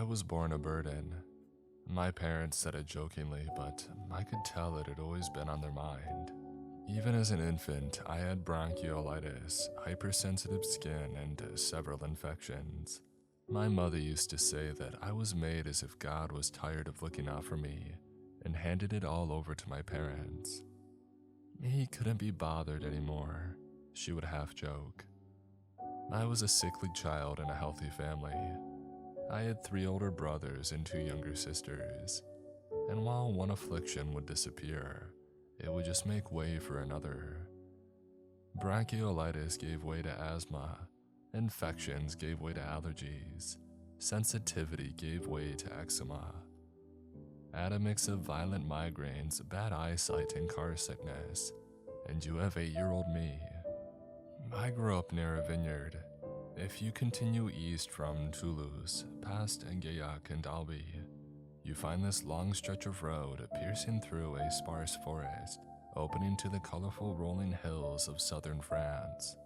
was born a burden. My parents said it jokingly, but I could tell it had always been on their mind. Even as an infant, I had bronchiolitis, hypersensitive skin, and several infections. My mother used to say that I was made as if God was tired of looking out for me and handed it all over to my parents. He couldn't be bothered anymore, she would half joke. I was a sickly child in a healthy family. I had 3 older brothers and 2 younger sisters, and while one affliction would disappear, it would just make way for another. Bronchiolitis gave way to asthma, infections gave way to allergies, sensitivity gave way to eczema. Add a mix of violent migraines, bad eyesight, and car sickness, and you have 8-year-old me. I grew up near a vineyard. If you continue east from Toulouse, past Gaillac and Albi, you find this long stretch of road piercing through a sparse forest, opening to the colorful rolling hills of southern France.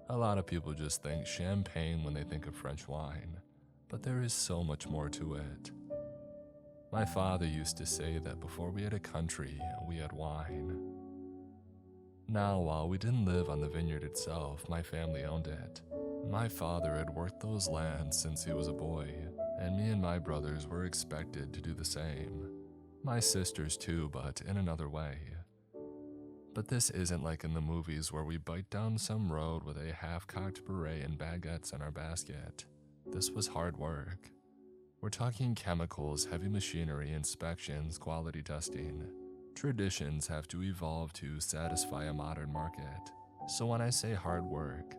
A lot of people just think champagne when they think of French wine, but there is so much more to it. My father used to say that before we had a country, we had wine. Now, while we didn't live on the vineyard itself, my family owned it. My father had worked those lands since he was a boy, and me and my brothers were expected to do the same. My sisters too, but in another way. But this isn't like in the movies where we bite down some road with a half-cocked beret and baguettes in our basket. This was hard work. We're talking chemicals, heavy machinery, inspections, quality testing. Traditions have to evolve to satisfy a modern market. So when I say hard work,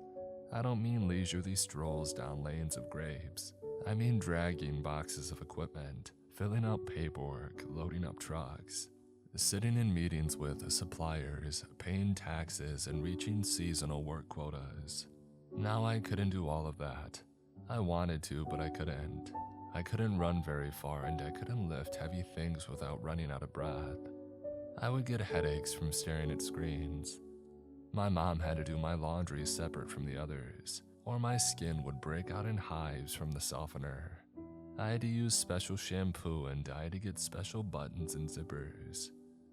I don't mean leisurely strolls down lanes of grapes. I mean dragging boxes of equipment, filling up paperwork, loading up trucks, sitting in meetings with suppliers, paying taxes, and reaching seasonal work quotas. Now I couldn't do all of that. I wanted to, but I couldn't. I couldn't run very far, and I couldn't lift heavy things without running out of breath. I would get headaches from staring at screens. My mom had to do my laundry separate from the others, or my skin would break out in hives from the softener. I had to use special shampoo, and I had to get special buttons and zippers.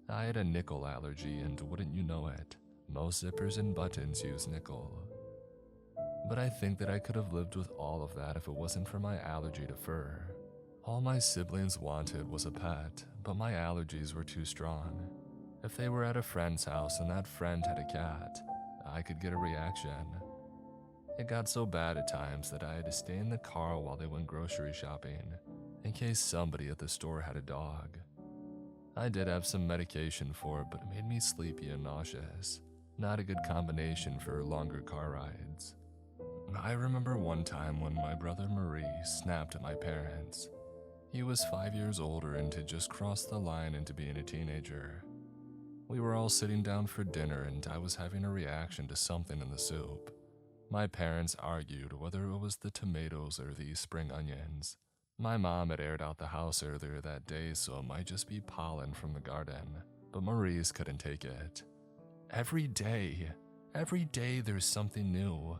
I had a nickel allergy, and wouldn't you know it, most zippers and buttons use nickel. But I think that I could have lived with all of that if it wasn't for my allergy to fur. All my siblings wanted was a pet, but my allergies were too strong. If they were at a friend's house and that friend had a cat, I could get a reaction. It got so bad at times that I had to stay in the car while they went grocery shopping, in case somebody at the store had a dog. I did have some medication for it, but it made me sleepy and nauseous. Not a good combination for longer car rides. I remember one time when my brother Maurice snapped at my parents. He was 5 years older and had just crossed the line into being a teenager. We were all sitting down for dinner and I was having a reaction to something in the soup. My parents argued whether it was the tomatoes or the spring onions. My mom had aired out the house earlier that day, so it might just be pollen from the garden, but Maurice couldn't take it. Every day there's something new.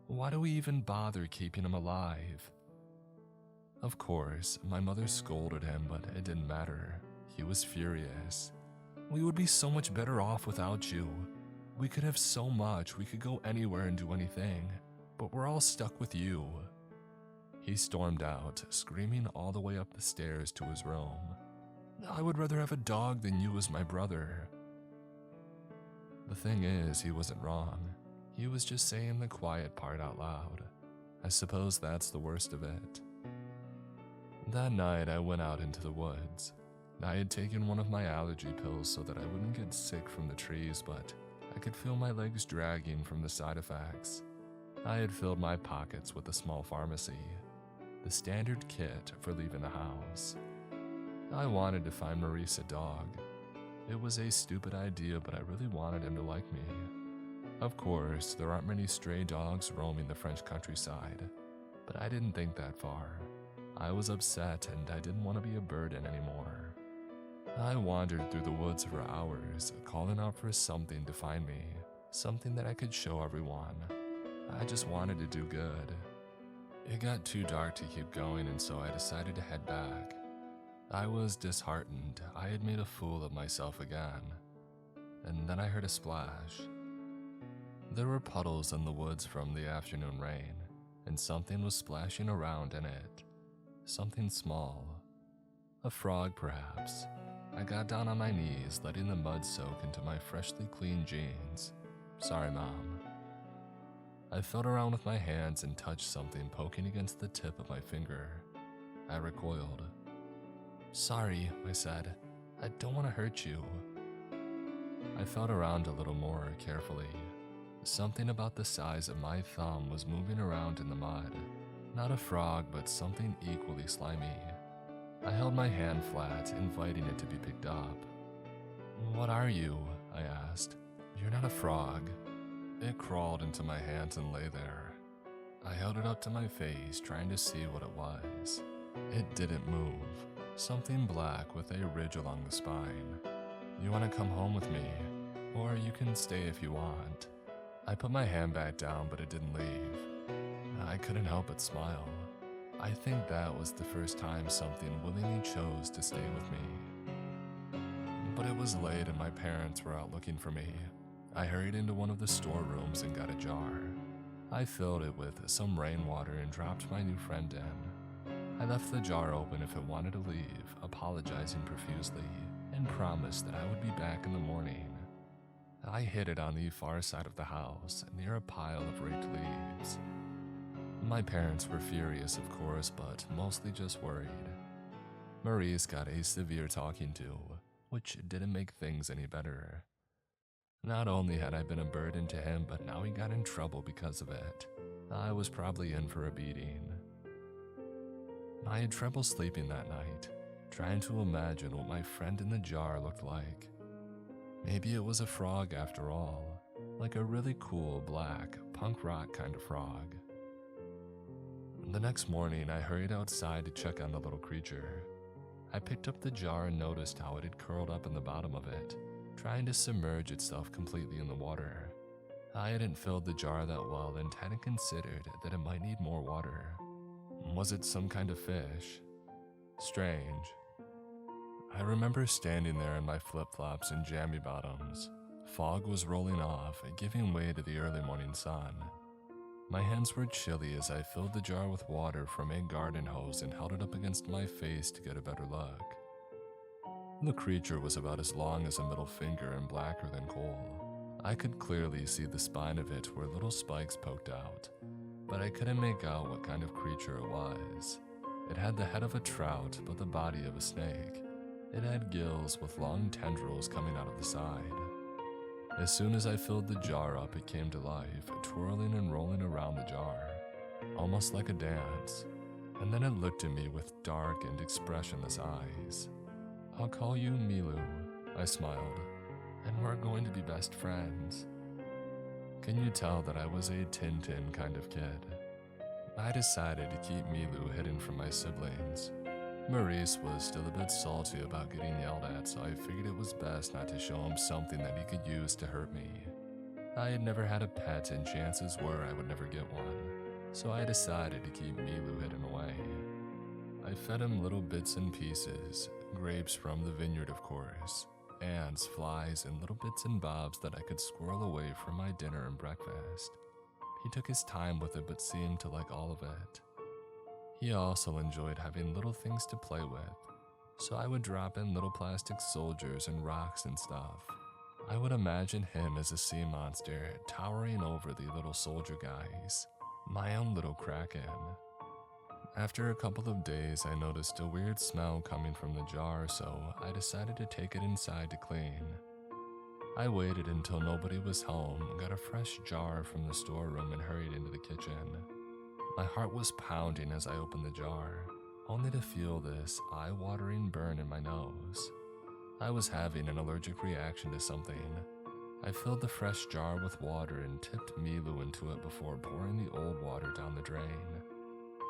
Why do we even bother keeping him alive? Of course, my mother scolded him, but it didn't matter. He was furious. We would be so much better off without you. We could have so much, we could go anywhere and do anything, but we're all stuck with you. He stormed out, screaming all the way up the stairs to his room. I would rather have a dog than you as my brother. The thing is, he wasn't wrong. He was just saying the quiet part out loud. I suppose that's the worst of it. That night, I went out into the woods. I had taken one of my allergy pills so that I wouldn't get sick from the trees, but I could feel my legs dragging from the side effects. I had filled my pockets with a small pharmacy, the standard kit for leaving the house. I wanted to find Maurice a dog. It was a stupid idea, but I really wanted him to like me. Of course, there aren't many stray dogs roaming the French countryside, but I didn't think that far. I was upset and I didn't want to be a burden anymore. I wandered through the woods for hours, calling out for something to find me, something that I could show everyone. I just wanted to do good. It got too dark to keep going, and so I decided to head back. I was disheartened. I had made a fool of myself again. And then I heard a splash. There were puddles in the woods from the afternoon rain, and something was splashing around in it. Something small. A frog, perhaps. I got down on my knees, letting the mud soak into my freshly cleaned jeans. Sorry, Mom. I felt around with my hands and touched something poking against the tip of my finger. I recoiled. Sorry, I said. I don't want to hurt you. I felt around a little more carefully. Something about the size of my thumb was moving around in the mud. Not a frog, but something equally slimy. I held my hand flat, inviting it to be picked up. What are you? I asked. You're not a frog. It crawled into my hands and lay there. I held it up to my face, trying to see what it was. It didn't move. Something black with a ridge along the spine. You want to come home with me? Or you can stay if you want. I put my hand back down, but it didn't leave. I couldn't help but smile. I think that was the first time something willingly chose to stay with me. But it was late and my parents were out looking for me. I hurried into one of the storerooms and got a jar. I filled it with some rainwater and dropped my new friend in. I left the jar open if it wanted to leave, apologizing profusely, and promised that I would be back in the morning. I hid it on the far side of the house, near a pile of raked leaves. My parents were furious, of course, but mostly just worried. Maurice got a severe talking to, which didn't make things any better. Not only had I been a burden to him, but now he got in trouble because of it. I was probably in for a beating. I had trouble sleeping that night, trying to imagine what my friend in the jar looked like. Maybe it was a frog after all, like a really cool, black, punk rock kind of frog. The next morning, I hurried outside to check on the little creature. I picked up the jar and noticed how it had curled up in the bottom of it, trying to submerge itself completely in the water. I hadn't filled the jar that well and hadn't considered that it might need more water. Was it some kind of fish? Strange. I remember standing there in my flip-flops and jammy bottoms. Fog was rolling off, giving way to the early morning sun. My hands were chilly as I filled the jar with water from a garden hose and held it up against my face to get a better look. The creature was about as long as a middle finger and blacker than coal. I could clearly see the spine of it where little spikes poked out, but I couldn't make out what kind of creature it was. It had the head of a trout, but the body of a snake. It had gills with long tendrils coming out of the side. As soon as I filled the jar up, it came to life, twirling and rolling around the jar, almost like a dance. And then it looked at me with dark and expressionless eyes. I'll call you Milu, I smiled, and we're going to be best friends. Can you tell that I was a Tintin kind of kid? I decided to keep Milu hidden from my siblings. Maurice was still a bit salty about getting yelled at, so I figured it was best not to show him something that he could use to hurt me. I had never had a pet, and chances were I would never get one, so I decided to keep Milu hidden away. I fed him little bits and pieces, grapes from the vineyard of course, ants, flies, and little bits and bobs that I could squirrel away from my dinner and breakfast. He took his time with it but seemed to like all of it. He also enjoyed having little things to play with, so I would drop in little plastic soldiers and rocks and stuff. I would imagine him as a sea monster towering over the little soldier guys, my own little kraken. After a couple of days, I noticed a weird smell coming from the jar, so I decided to take it inside to clean. I waited until nobody was home, got a fresh jar from the storeroom, and hurried into the kitchen. My heart was pounding as I opened the jar, only to feel this eye-watering burn in my nose. I was having an allergic reaction to something. I filled the fresh jar with water and tipped Milu into it before pouring the old water down the drain.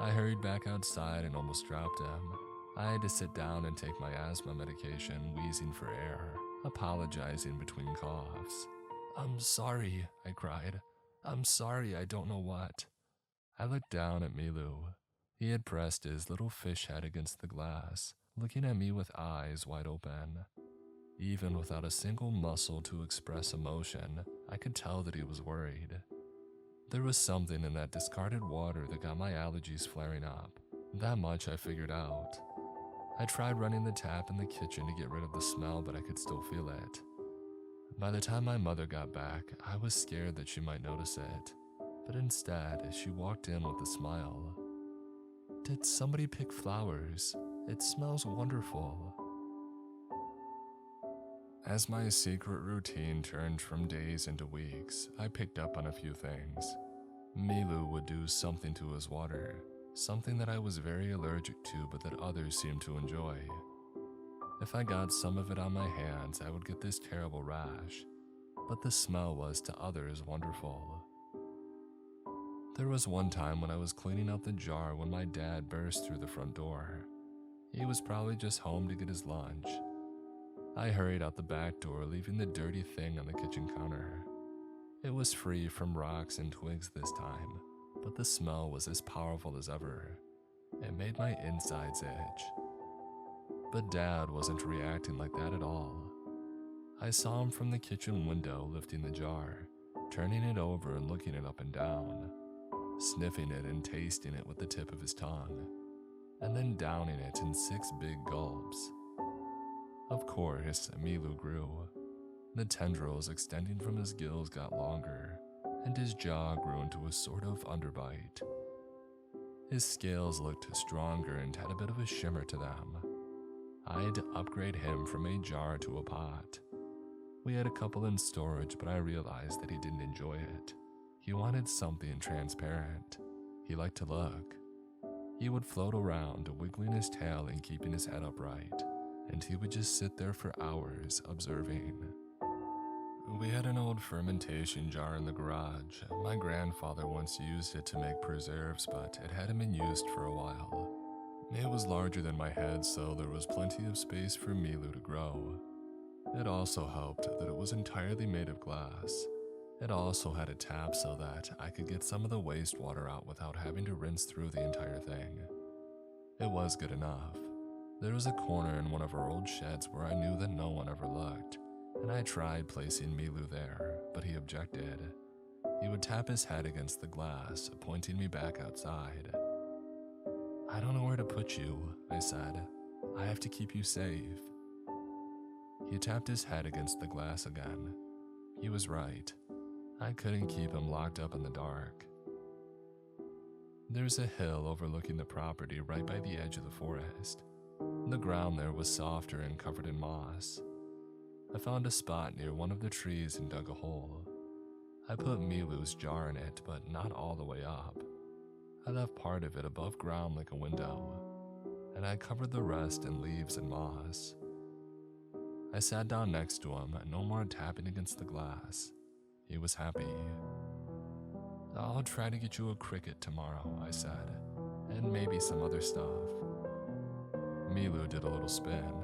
I hurried back outside and almost dropped him. I had to sit down and take my asthma medication, wheezing for air, apologizing between coughs. "I'm sorry," I cried. "I'm sorry, I don't know what." I looked down at Milu. He had pressed his little fish head against the glass, looking at me with eyes wide open. Even without a single muscle to express emotion, I could tell that he was worried. There was something in that discarded water that got my allergies flaring up. That much I figured out. I tried running the tap in the kitchen to get rid of the smell, but I could still feel it. By the time my mother got back, I was scared that she might notice it, but instead, she walked in with a smile. "Did somebody pick flowers? It smells wonderful." As my secret routine turned from days into weeks, I picked up on a few things. Milu would do something to his water, something that I was very allergic to but that others seemed to enjoy. If I got some of it on my hands, I would get this terrible rash, but the smell was to others wonderful. There was one time when I was cleaning out the jar when my dad burst through the front door. He was probably just home to get his lunch. I hurried out the back door, leaving the dirty thing on the kitchen counter. It was free from rocks and twigs this time, but the smell was as powerful as ever. It made my insides itch. But Dad wasn't reacting like that at all. I saw him from the kitchen window lifting the jar, turning it over and looking it up and down, sniffing it and tasting it with the tip of his tongue, and then downing it in 6 big gulps. Of course, Milu grew. The tendrils extending from his gills got longer, and his jaw grew into a sort of underbite. His scales looked stronger and had a bit of a shimmer to them. I had to upgrade him from a jar to a pot. We had a couple in storage, but I realized that he didn't enjoy it. He wanted something transparent. He liked to look. He would float around, wiggling his tail and keeping his head upright, and he would just sit there for hours, observing. We had an old fermentation jar in the garage. My grandfather once used it to make preserves, but it hadn't been used for a while. It was larger than my head, so there was plenty of space for Milu to grow. It also helped that it was entirely made of glass. It also had a tap so that I could get some of the wastewater out without having to rinse through the entire thing. It was good enough. There was a corner in one of our old sheds where I knew that no one ever looked, and I tried placing Milu there, but he objected. He would tap his head against the glass, pointing me back outside. "I don't know where to put you," I said. "I have to keep you safe." He tapped his head against the glass again. He was right. I couldn't keep him locked up in the dark. There's a hill overlooking the property right by the edge of the forest. The ground there was softer and covered in moss. I found a spot near one of the trees and dug a hole. I put Milu's jar in it, but not all the way up. I left part of it above ground like a window, and I covered the rest in leaves and moss. I sat down next to him, no more tapping against the glass. He was happy. "I'll try to get you a cricket tomorrow," I said, "and maybe some other stuff." Milu did a little spin.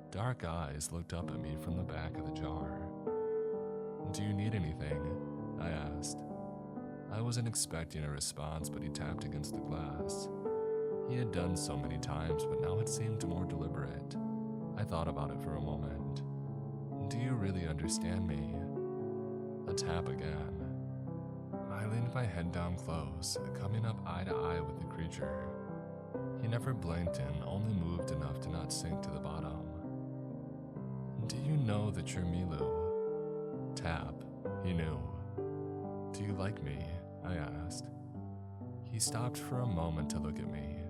Dark eyes looked up at me from the back of the jar. "Do you need anything?" I asked. I wasn't expecting a response, but he tapped against the glass. He had done so many times, but now it seemed more deliberate. I thought about it for a moment. "Do you really understand me?" A tap again. I leaned my head down close, coming up eye to eye with the creature. He never blinked and only moved enough to not sink to the bottom. "Do you know that you're Milu?" Tap. He knew. "Do you like me?" I asked. He stopped for a moment to look at me,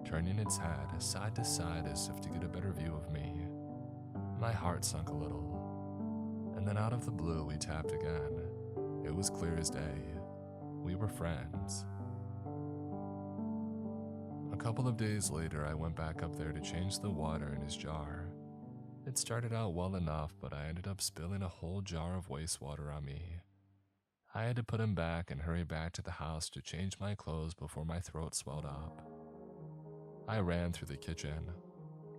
turning its head side to side as if to get a better view of me. My heart sunk a little. And then out of the blue he tapped again. It was clear as day. We were friends. A couple of days later, I went back up there to change the water in his jar. It started out well enough, but I ended up spilling a whole jar of wastewater on me. I had to put him back and hurry back to the house to change my clothes before my throat swelled up. I ran through the kitchen.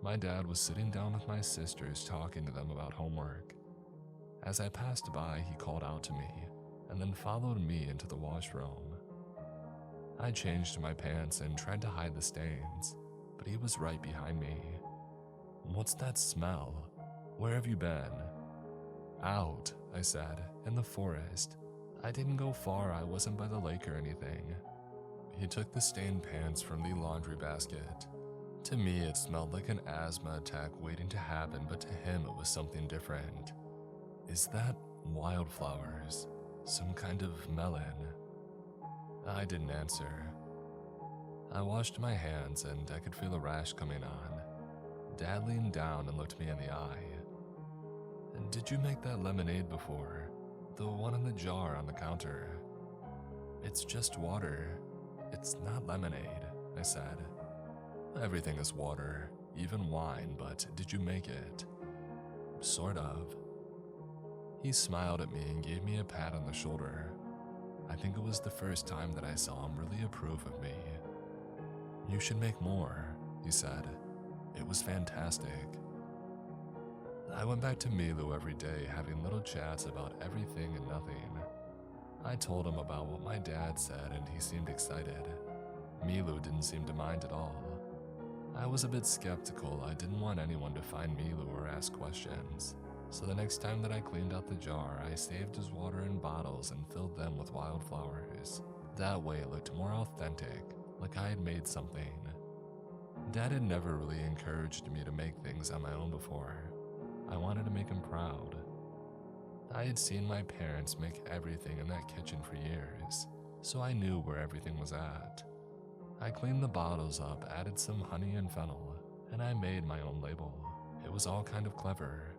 My dad was sitting down with my sisters talking to them about homework. As I passed by, he called out to me, and then followed me into the washroom. I changed my pants and tried to hide the stains, but he was right behind me. "What's that smell? Where have you been?" "Out," I said, "in the forest. I didn't go far, I wasn't by the lake or anything." He took the stained pants from the laundry basket. To me, it smelled like an asthma attack waiting to happen, but to him it was something different. "Is that wildflowers? Some kind of melon?" I didn't answer. I washed my hands and I could feel a rash coming on. Dad leaned down and looked me in the eye. "Did you make that lemonade before? The one in the jar on the counter?" "It's just water. It's not lemonade," I said. "Everything is water, even wine, but did you make it?" "Sort of." He smiled at me and gave me a pat on the shoulder. I think it was the first time that I saw him really approve of me. "You should make more," he said. "It was fantastic." I went back to Milu every day, having little chats about everything and nothing. I told him about what my dad said and he seemed excited. Milu didn't seem to mind at all. I was a bit skeptical. I didn't want anyone to find Milu or ask questions. So the next time that I cleaned out the jar, I saved his water in bottles and filled them with wildflowers. That way it looked more authentic, like I had made something. Dad had never really encouraged me to make things on my own before. I wanted to make him proud. I had seen my parents make everything in that kitchen for years, so I knew where everything was at. I cleaned the bottles up, added some honey and fennel, and I made my own label. It was all kind of clever.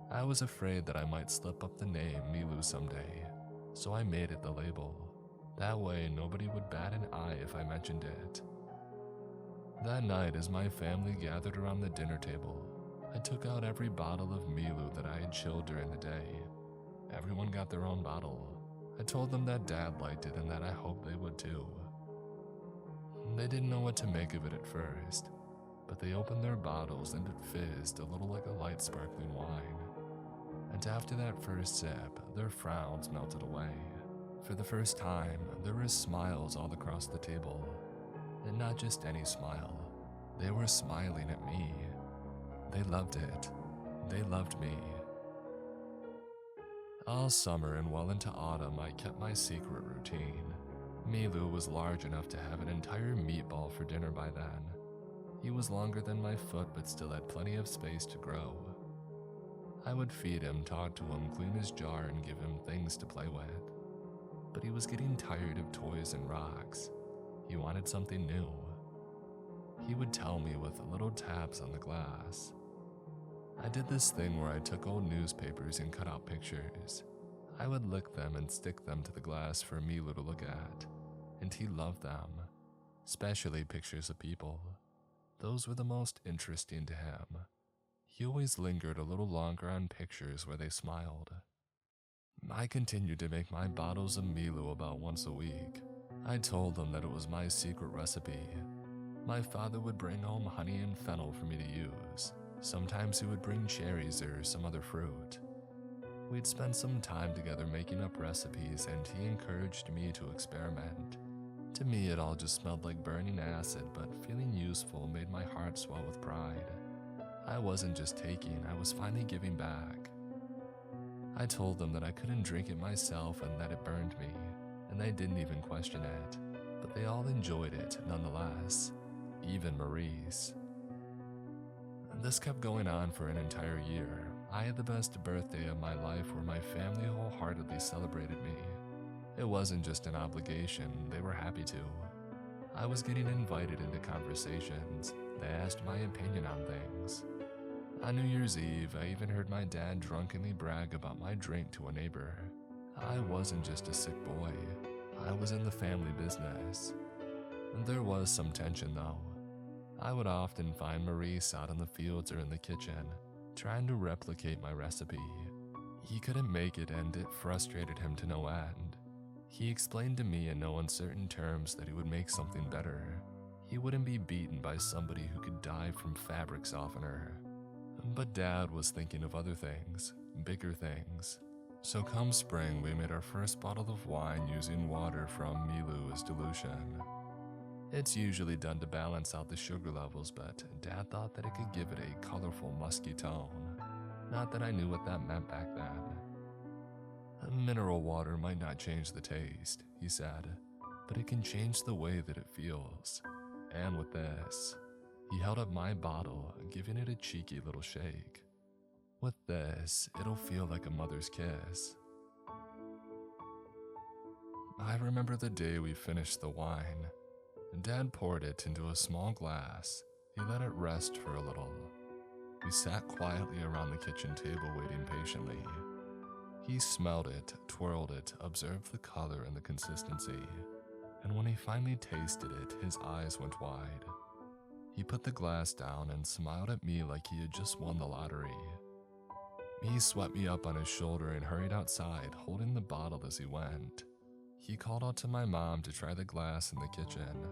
I was afraid that I might slip up the name Milu someday, so I made it the label. That way nobody would bat an eye if I mentioned it. That night, as my family gathered around the dinner table, I took out every bottle of Milu that I had chilled during the day. Everyone got their own bottle. I told them that Dad liked it and that I hoped they would too. They didn't know what to make of it at first, but they opened their bottles and it fizzed a little like a light sparkling wine. And after that first sip, their frowns melted away. For the first time, there were smiles all across the table. And not just any smile. They were smiling at me. They loved it. They loved me. All summer and well into autumn, I kept my secret routine. Milu was large enough to have an entire meatball for dinner by then. He was longer than my foot but still had plenty of space to grow. I would feed him, talk to him, clean his jar, and give him things to play with. But he was getting tired of toys and rocks. He wanted something new. He would tell me with little taps on the glass. I did this thing where I took old newspapers and cut out pictures. I would lick them and stick them to the glass for Milu to look at, and he loved them, especially pictures of people. Those were the most interesting to him. He always lingered a little longer on pictures where they smiled. I continued to make my bottles of Milu about once a week. I told them that it was my secret recipe. My father would bring home honey and fennel for me to use. Sometimes he would bring cherries or some other fruit. We'd spend some time together making up recipes and he encouraged me to experiment. To me, it all just smelled like burning acid, but feeling useful made my heart swell with pride. I wasn't just taking, I was finally giving back. I told them that I couldn't drink it myself and that it burned me, and they didn't even question it, but they all enjoyed it nonetheless, even Maurice. This kept going on for an entire year. I had the best birthday of my life where my family wholeheartedly celebrated me. It wasn't just an obligation, they were happy to. I was getting invited into conversations. They asked my opinion on things. On New Year's Eve, I even heard my dad drunkenly brag about my drink to a neighbor. I wasn't just a sick boy. I was in the family business. There was some tension though. I would often find Maurice out in the fields or in the kitchen, trying to replicate my recipe. He couldn't make it and it frustrated him to no end. He explained to me in no uncertain terms that he would make something better. He wouldn't be beaten by somebody who could die from fabric softener. But Dad was thinking of other things, bigger things. So come spring, we made our first bottle of wine using water from Milu as dilution. It's usually done to balance out the sugar levels, but Dad thought that it could give it a colorful, musky tone. Not that I knew what that meant back then. Mineral water might not change the taste, he said, but it can change the way that it feels. And with this, he held up my bottle, giving it a cheeky little shake. With this, it'll feel like a mother's kiss. I remember the day we finished the wine. Dad poured it into a small glass. He let it rest for a little. We sat quietly around the kitchen table waiting patiently. He smelled it, twirled it, observed the color and the consistency, and when he finally tasted it, his eyes went wide. He put the glass down and smiled at me like he had just won the lottery. He swept me up on his shoulder and hurried outside, holding the bottle as he went. He called out to my mom to try the glass in the kitchen.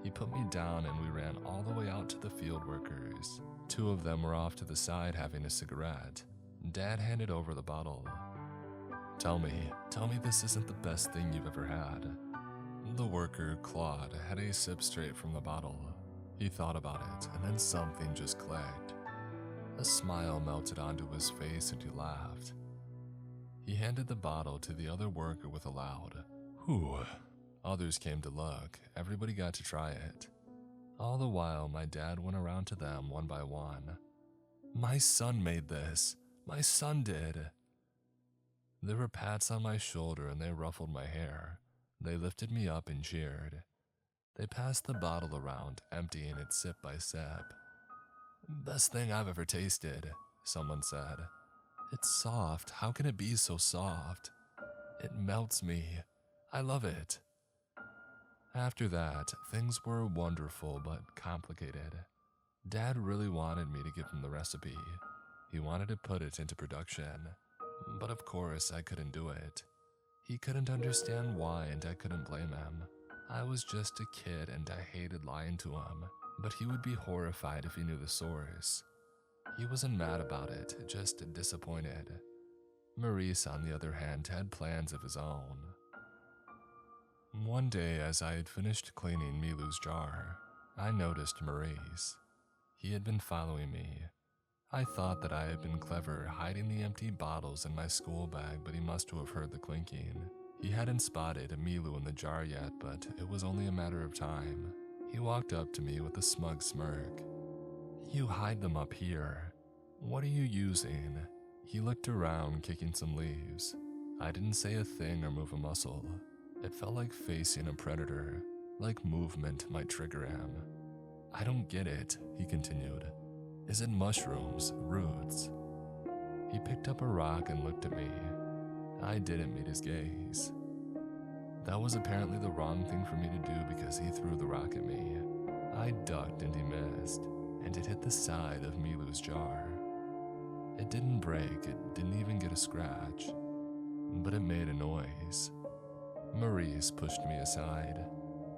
He put me down and we ran all the way out to the field workers. 2 of them were off to the side having a cigarette. Dad handed over the bottle. Tell me this isn't the best thing you've ever had." The worker, Claude, had a sip straight from the bottle. He thought about it, and then something just clicked. A smile melted onto his face and he laughed. He handed the bottle to the other worker with a loud, "Whew." Others came to look. Everybody got to try it. All the while, my dad went around to them one by one. "My son made this. My son did." There were pats on my shoulder and they ruffled my hair. They lifted me up and cheered. They passed the bottle around, emptying it sip by sip. "Best thing I've ever tasted," someone said. "It's soft. How can it be so soft? It melts me. I love it." After that, things were wonderful but complicated. Dad really wanted me to give him the recipe. He wanted to put it into production. But of course, I couldn't do it. He couldn't understand why, and I couldn't blame him. I was just a kid and I hated lying to him, but he would be horrified if he knew the source. He wasn't mad about it, just disappointed. Maurice, on the other hand, had plans of his own. One day, as I had finished cleaning Milu's jar, I noticed Maurice. He had been following me. I thought that I had been clever hiding the empty bottles in my school bag, but he must have heard the clinking. He hadn't spotted a Milu in the jar yet, but it was only a matter of time. He walked up to me with a smug smirk. "You hide them up here. What are you using?" He looked around, kicking some leaves. I didn't say a thing or move a muscle. It felt like facing a predator, like movement might trigger him. "I don't get it," he continued. "Is it mushrooms, roots?" He picked up a rock and looked at me. I didn't meet his gaze. That was apparently the wrong thing for me to do because he threw the rock at me. I ducked and he missed, and it hit the side of Milu's jar. It didn't break, it didn't even get a scratch, but it made a noise. Maurice pushed me aside.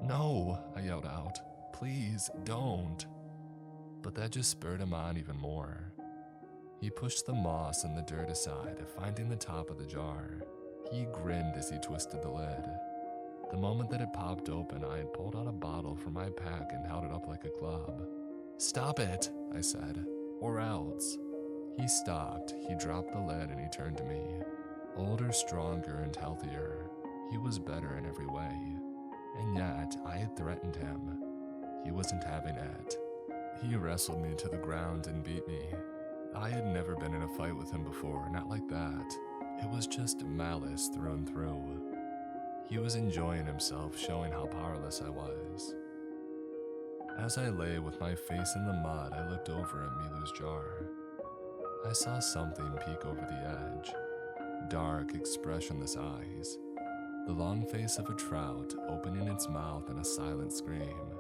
"No," I yelled out. "Please, don't." But that just spurred him on even more. He pushed the moss and the dirt aside, finding the top of the jar. He grinned as he twisted the lid. The moment that it popped open, I had pulled out a bottle from my pack and held it up like a club. "Stop it," I said, "or else." He stopped, he dropped the lid, and he turned to me. Older, stronger, and healthier. He was better in every way. And yet, I had threatened him. He wasn't having it. He wrestled me to the ground and beat me. I had never been in a fight with him before, not like that. It was just malice through and through. He was enjoying himself, showing how powerless I was. As I lay with my face in the mud, I looked over at Milu's jar. I saw something peek over the edge. Dark, expressionless eyes. The long face of a trout opening its mouth in a silent scream.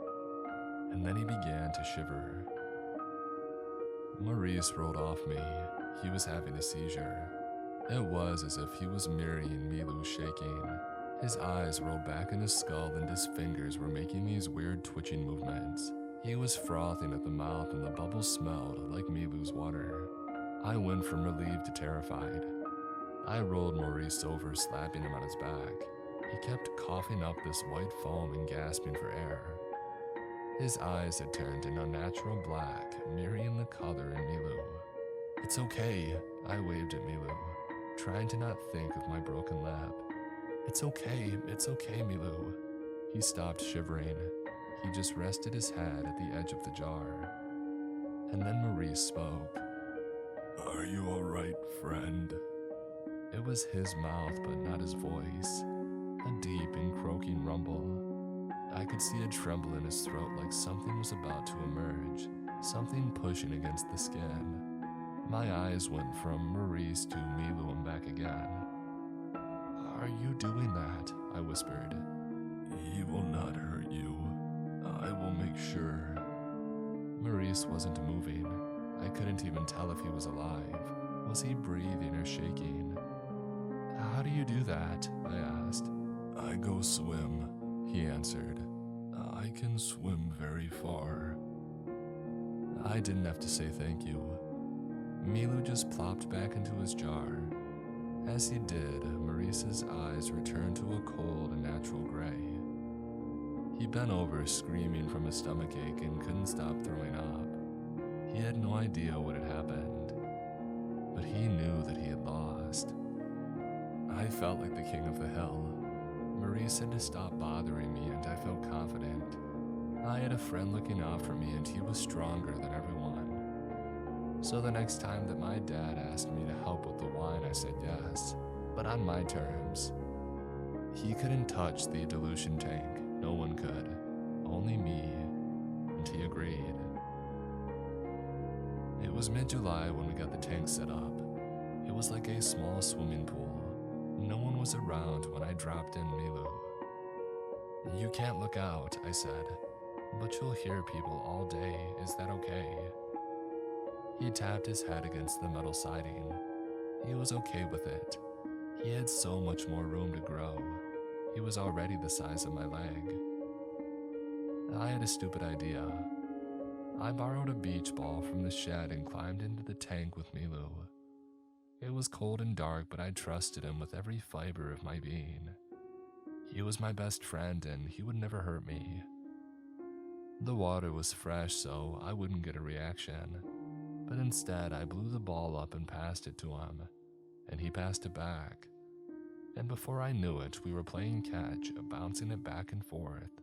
And then he began to shiver. Maurice rolled off me. He was having a seizure. It was as if he was mirroring Milu's shaking. His eyes rolled back in his skull and his fingers were making these weird twitching movements. He was frothing at the mouth and the bubbles smelled like Milu's water. I went from relieved to terrified. I rolled Maurice over, slapping him on his back. He kept coughing up this white foam and gasping for air. His eyes had turned an unnatural black, mirroring the color in Milu. "It's okay," I waved at Milu, trying to not think of my broken lip. It's okay, Milu." He stopped shivering. He just rested his head at the edge of the jar. And then Maurice spoke. "Are you alright, friend?" It was his mouth, but not his voice. A deep and croaking rumble. I could see a tremble in his throat like something was about to emerge, something pushing against the skin. My eyes went from Maurice to Milu and back again. "Are you doing that?" I whispered. "He will not hurt you. I will make sure." Maurice wasn't moving. I couldn't even tell if he was alive. Was he breathing or shaking? "How do you do that?" I asked. "I go swim," he answered. "I can swim very far." I didn't have to say thank you. Milu just plopped back into his jar. As he did, Maurice's eyes returned to a cold and natural gray. He bent over, screaming from a stomachache, and couldn't stop throwing up. He had no idea what had happened, but he knew that he had lost. I felt like the king of the hill. Maurice had to stop bothering me, and I felt confident. I had a friend looking out for me, and he was stronger than everyone. So the next time that my dad asked me to help with the wine, I said yes, but on my terms. He couldn't touch the dilution tank. No one could. Only me. And he agreed. It was mid-July when we got the tank set up. It was like a small swimming pool. No one was around when I dropped in Milu. "You can't look out," I said, "but you'll hear people all day. Is that okay?" He tapped his head against the metal siding. He was okay with it. He had so much more room to grow. He was already the size of my leg. I had a stupid idea. I borrowed a beach ball from the shed and climbed into the tank with Milu. It was cold and dark, but I trusted him with every fiber of my being. He was my best friend, and he would never hurt me. The water was fresh, so I wouldn't get a reaction. But instead, I blew the ball up and passed it to him, and he passed it back. And before I knew it, we were playing catch, bouncing it back and forth,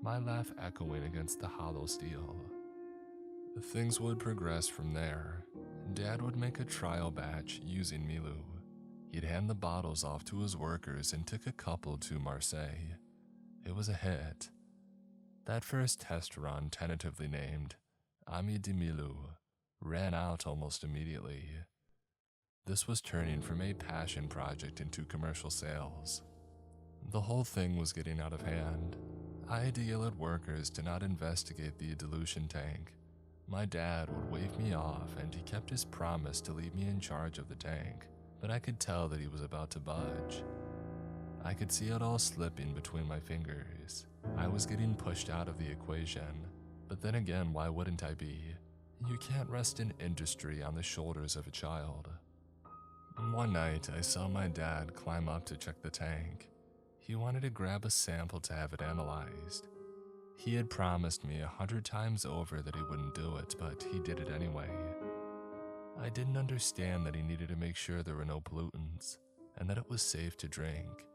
my laugh echoing against the hollow steel. Things would progress from there. Dad would make a trial batch using Milu. He'd hand the bottles off to his workers and took a couple to Marseille. It was a hit. That first test run, tentatively named Ami de Milu, ran out almost immediately. This was turning from a passion project into commercial sales. The whole thing was getting out of hand. I had to yell at workers to not investigate the dilution tank. My dad would wave me off, and he kept his promise to leave me in charge of the tank, but I could tell that he was about to budge. I could see it all slipping between my fingers. I was getting pushed out of the equation, but then again, why wouldn't I be? You can't rest an industry on the shoulders of a child. One night, I saw my dad climb up to check the tank. He wanted to grab a sample to have it analyzed. He had promised me 100 times over that he wouldn't do it, but he did it anyway. I didn't understand that he needed to make sure there were no pollutants, and that it was safe to drink.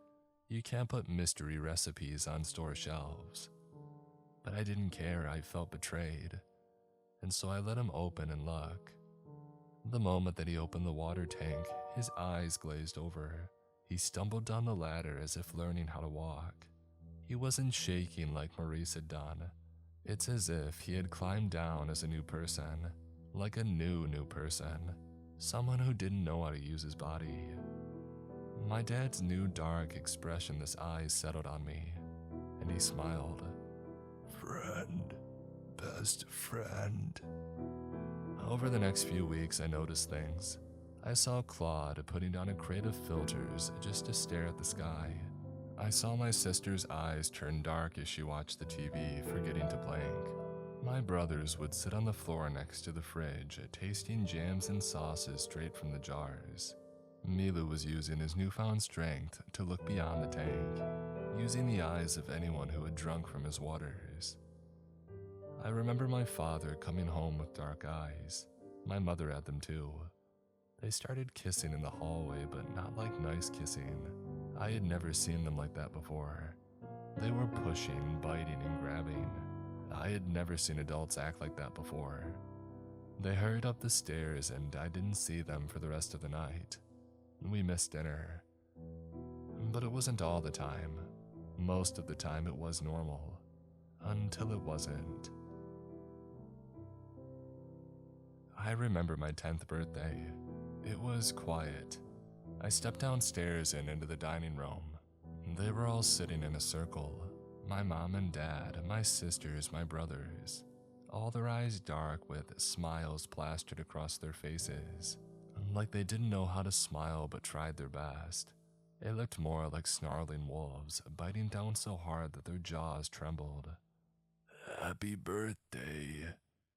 You can't put mystery recipes on store shelves. But I didn't care. I felt betrayed. And so I let him open and look. The moment that he opened the water tank, his eyes glazed over. He stumbled down the ladder as if learning how to walk. He wasn't shaking like Maurice had done. It's as if he had climbed down as a new person, like a new person, someone who didn't know how to use his body. My dad's new dark, expressionless eyes settled on me, and he smiled. "Friend, best friend." Over the next few weeks, I noticed things. I saw Claude putting down a crate of filters just to stare at the sky. I saw my sister's eyes turn dark as she watched the TV, forgetting to blink. My brothers would sit on the floor next to the fridge, tasting jams and sauces straight from the jars. Milu was using his newfound strength to look beyond the tank, using the eyes of anyone who had drunk from his waters. I remember my father coming home with dark eyes. My mother had them too. They started kissing in the hallway, but not like nice kissing. I had never seen them like that before. They were pushing, biting, and grabbing. I had never seen adults act like that before. They hurried up the stairs and I didn't see them for the rest of the night. We missed dinner. But it wasn't all the time. Most of the time it was normal. Until it wasn't. I remember my 10th birthday. It was quiet. I stepped downstairs and into the dining room. They were all sitting in a circle. My mom and dad, my sisters, my brothers. All their eyes dark with smiles plastered across their faces. Like they didn't know how to smile but tried their best. It looked more like snarling wolves, biting down so hard that their jaws trembled. "Happy birthday,"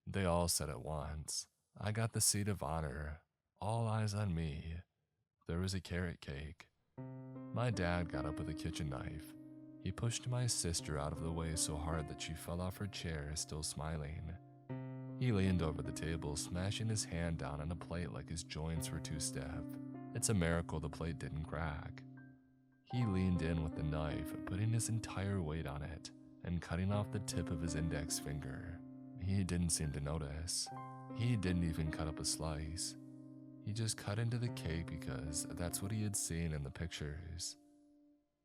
they all said at once. I got the seat of honor. All eyes on me. There was a carrot cake. My dad got up with a kitchen knife. He pushed my sister out of the way so hard that she fell off her chair, still smiling. He leaned over the table, smashing his hand down on a plate like his joints were too stiff. It's a miracle the plate didn't crack. He leaned in with the knife, putting his entire weight on it, and cutting off the tip of his index finger. He didn't seem to notice. He didn't even cut up a slice. He just cut into the cake because that's what he had seen in the pictures.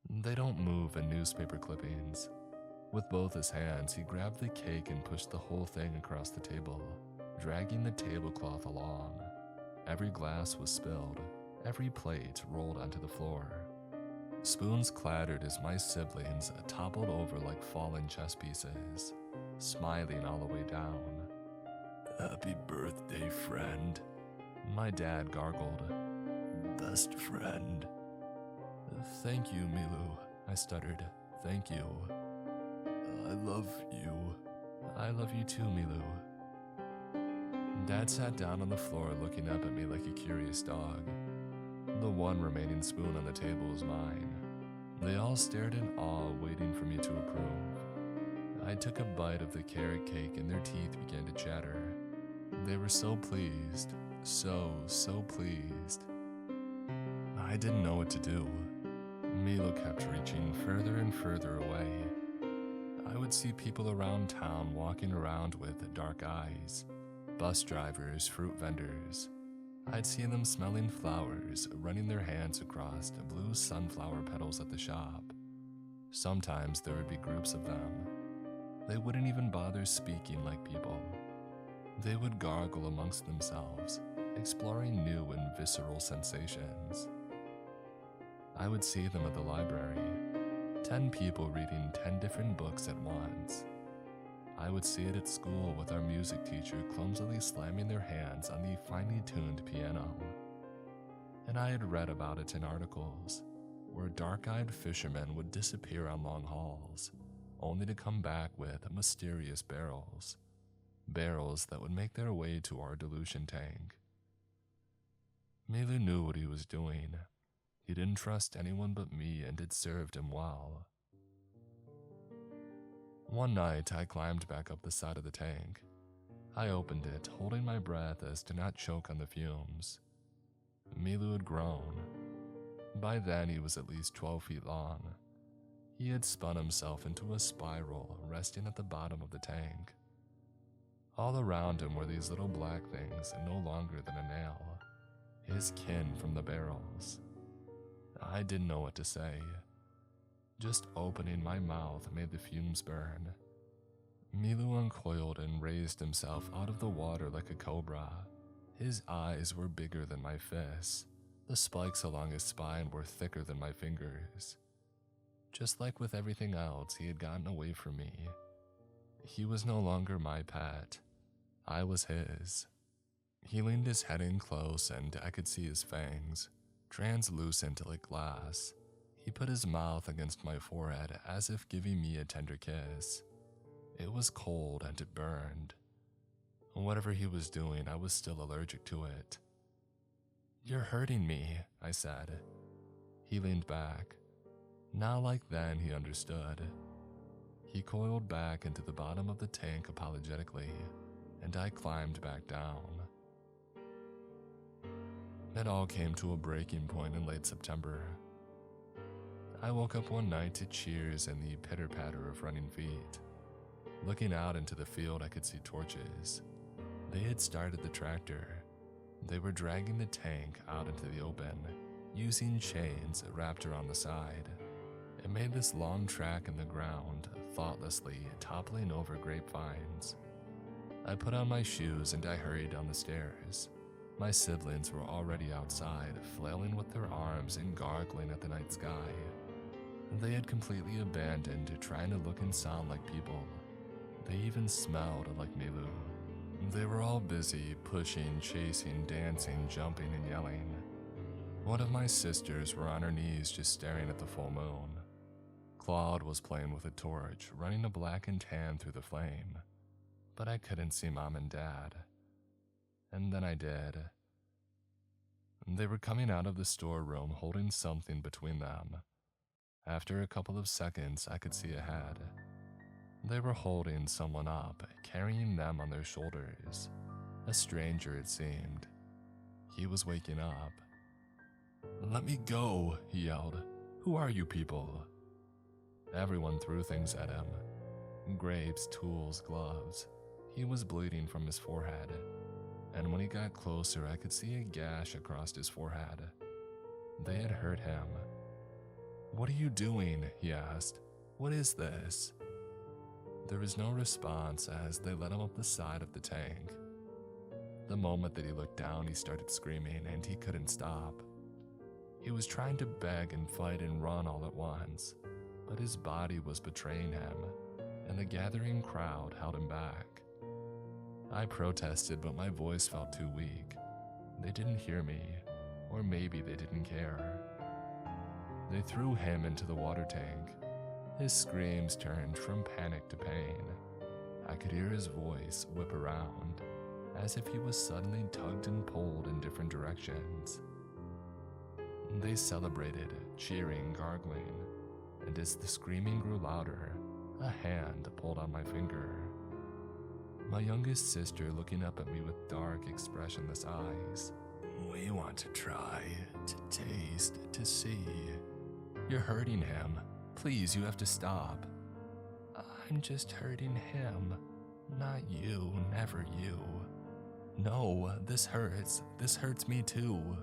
They don't move in newspaper clippings. With both his hands, he grabbed the cake and pushed the whole thing across the table, dragging the tablecloth along. Every glass was spilled. Every plate rolled onto the floor. Spoons clattered as my siblings toppled over like fallen chess pieces, smiling all the way down. "Happy birthday, friend," my dad gargled. "Best friend." "Thank you, Milu," I stuttered. "Thank you." "I love you." "I love you too, Milu." Dad sat down on the floor looking up at me like a curious dog. The one remaining spoon on the table was mine. They all stared in awe, waiting for me to approve. I took a bite of the carrot cake and their teeth began to chatter. They were so pleased. So pleased. I didn't know what to do. Milu kept reaching further and further away. I would see people around town walking around with dark eyes. Bus drivers, fruit vendors. I'd see them smelling flowers, running their hands across blue sunflower petals at the shop. Sometimes there would be groups of them. They wouldn't even bother speaking like people. They would gargle amongst themselves, exploring new and visceral sensations. I would see them at the library, 10 people reading 10 different books at once. I would see it at school with our music teacher clumsily slamming their hands on the finely tuned piano. And I had read about it in articles, where dark-eyed fishermen would disappear on long hauls, only to come back with mysterious barrels. Barrels that would make their way to our dilution tank. Milu knew what he was doing. He didn't trust anyone but me, and it served him well. One night, I climbed back up the side of the tank. I opened it, holding my breath as to not choke on the fumes. Milu had grown. By then, he was at least 12 feet long. He had spun himself into a spiral, resting at the bottom of the tank. All around him were these little black things, no longer than a nail. His kin from the barrels. I didn't know what to say. Just opening my mouth made the fumes burn. Milu uncoiled and raised himself out of the water like a cobra. His eyes were bigger than my fists. The spikes along his spine were thicker than my fingers. Just like with everything else, he had gotten away from me. He was no longer my pet. I was his. He leaned his head in close and I could see his fangs, translucent like glass. He put his mouth against my forehead as if giving me a tender kiss. It was cold and it burned. Whatever he was doing, I was still allergic to it. "You're hurting me," I said. He leaned back. Now like then, he understood. He coiled back into the bottom of the tank apologetically, and I climbed back down. It all came to a breaking point in late September. I woke up one night to cheers and the pitter-patter of running feet. Looking out into the field, I could see torches. They had started the tractor. They were dragging the tank out into the open, using chains wrapped around the side. It made this long track in the ground, thoughtlessly toppling over grapevines. I put on my shoes and I hurried down the stairs. My siblings were already outside, flailing with their arms and gargling at the night sky. They had completely abandoned trying to look and sound like people. They even smelled like Milu. They were all busy pushing, chasing, dancing, jumping, and yelling. One of my sisters were on her knees just staring at the full moon. Claude was playing with a torch, running a blackened hand through the flame. But I couldn't see Mom and Dad. And then I did. They were coming out of the storeroom holding something between them. After a couple of seconds, I could see ahead. They were holding someone up, carrying them on their shoulders. A stranger, it seemed. He was waking up. "Let me go," he yelled. "Who are you people?" Everyone threw things at him. Grapes, tools, gloves. He was bleeding from his forehead. And when he got closer, I could see a gash across his forehead. They had hurt him. "What are you doing?" he asked. "What is this?" There was no response as they led him up the side of the tank. The moment that he looked down, he started screaming and he couldn't stop. He was trying to beg and fight and run all at once, but his body was betraying him, and the gathering crowd held him back. I protested, but my voice felt too weak. They didn't hear me, or maybe they didn't care. They threw him into the water tank. His screams turned from panic to pain. I could hear his voice whip around, as if he was suddenly tugged and pulled in different directions. They celebrated, cheering, gargling, and as the screaming grew louder, a hand pulled on my finger. My youngest sister looking up at me with dark, expressionless eyes. "We want to try, to taste, to see. You're hurting him. Please, you have to stop." "I'm just hurting him. Not you, never you." "No, this hurts. This hurts me too."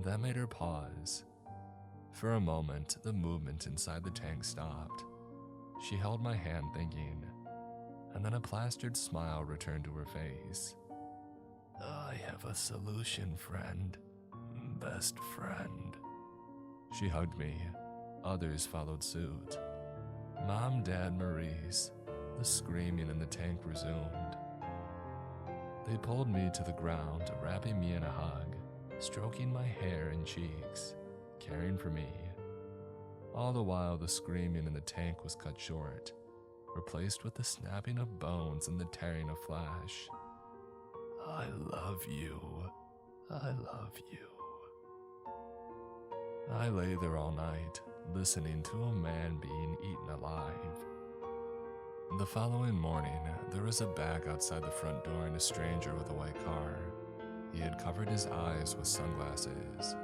That made her pause. For a moment, the movement inside the tank stopped. She held my hand thinking, and then a plastered smile returned to her face. "I have a solution, friend. Best friend." She hugged me. Others followed suit. Mom, Dad, Maurice. The screaming in the tank resumed. They pulled me to the ground, wrapping me in a hug, stroking my hair and cheeks, caring for me. All the while, the screaming in the tank was cut short, replaced with the snapping of bones and the tearing of flesh. "I love you. I love you." I lay there all night, listening to a man being eaten alive. The following morning, there was a bag outside the front door and a stranger with a white car. He had covered his eyes with sunglasses.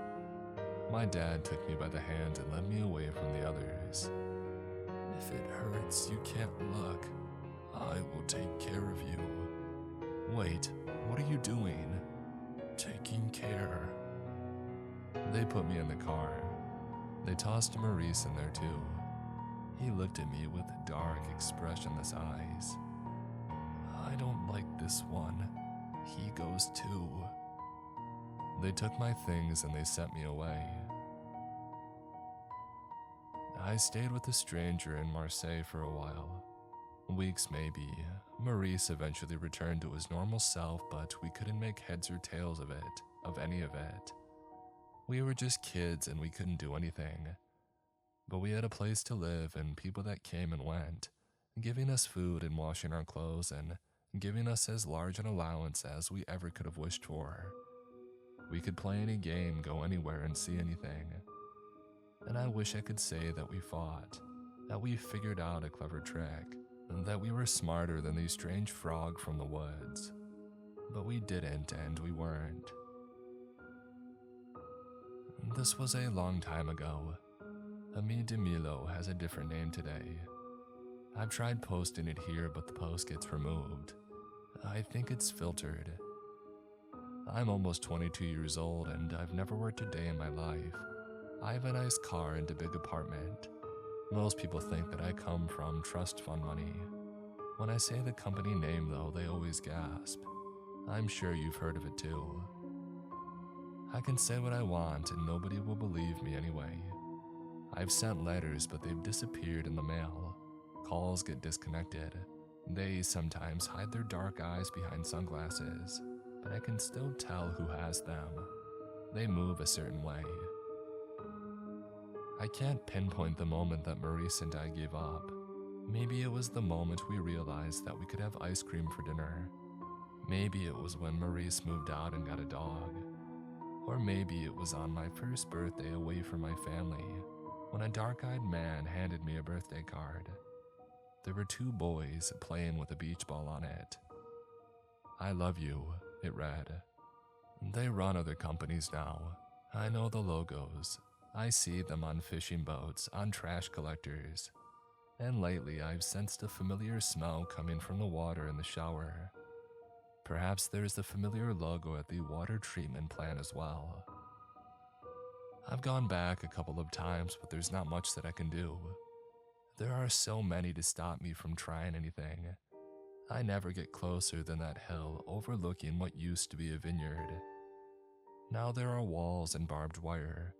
My dad took me by the hand and led me away from the others. "If it hurts, you can't look. I will take care of you." "Wait, what are you doing?" "Taking care." They put me in the car. They tossed Maurice in there too. He looked at me with dark, expressionless eyes. "I don't like this one. He goes too." They took my things and they sent me away. I stayed with the stranger in Marseille for a while. Weeks maybe. Maurice eventually returned to his normal self, but we couldn't make heads or tails of it, of any of it. We were just kids and we couldn't do anything. But we had a place to live and people that came and went, giving us food and washing our clothes and giving us as large an allowance as we ever could have wished for. We could play any game, go anywhere and see anything. And I wish I could say that we fought, that we figured out a clever trick, and that we were smarter than these strange frog from the woods. But we didn't, and we weren't. This was a long time ago. Ami de Milo has a different name today. I've tried posting it here, but the post gets removed. I think it's filtered. I'm almost 22 years old and I've never worked a day in my life. I have a nice car and a big apartment. Most people think that I come from trust fund money. When I say the company name though, they always gasp. I'm sure you've heard of it too. I can say what I want and nobody will believe me anyway. I've sent letters, but they've disappeared in the mail. Calls get disconnected. They sometimes hide their dark eyes behind sunglasses, but I can still tell who has them. They move a certain way. I can't pinpoint the moment that Maurice and I gave up. Maybe it was the moment we realized that we could have ice cream for dinner. Maybe it was when Maurice moved out and got a dog. Or maybe it was on my first birthday away from my family, when a dark-eyed man handed me a birthday card. There were two boys playing with a beach ball on it. "I love you," it read. They run other companies now. I know the logos. I see them on fishing boats, on trash collectors. And lately I've sensed a familiar smell coming from the water in the shower. Perhaps there's the familiar logo at the water treatment plant as well. I've gone back a couple of times, but there's not much that I can do. There are so many to stop me from trying anything. I never get closer than that hill overlooking what used to be a vineyard. Now there are walls and barbed wire,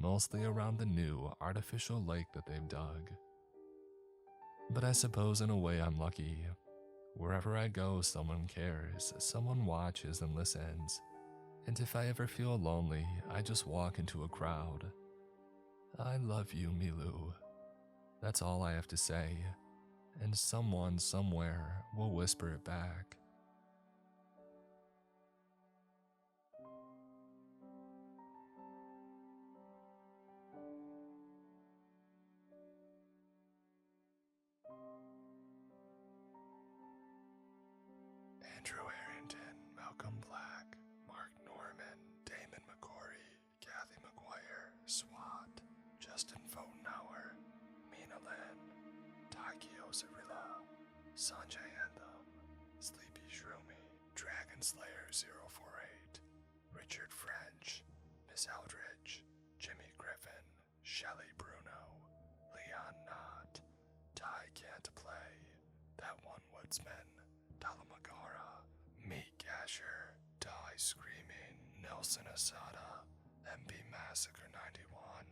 mostly around the new artificial lake that they've dug. But I suppose in a way I'm lucky. Wherever I go, someone cares, someone watches and listens. And if I ever feel lonely, I just walk into a crowd. I love you, Milu. That's all I have to say, and someone somewhere will whisper it back. Andrew Harrington, Malcolm Black, Mark Norman, Damon McCory, Kathy McGuire, SWAT, Justin Fotenauer, Mina Lynn, Takio Zarilla, Sanjay Anthem, Sleepy Shroomy, Dragon Slayer 048, Richard French, Miss Eldridge, Jimmy Griffin, Shelley Bruno, Leon Knott, Ty Can't Play, That One Woodsman, Talamagara, Meat Gasher, Die Screaming, Nelson Asada, MP Massacre 91,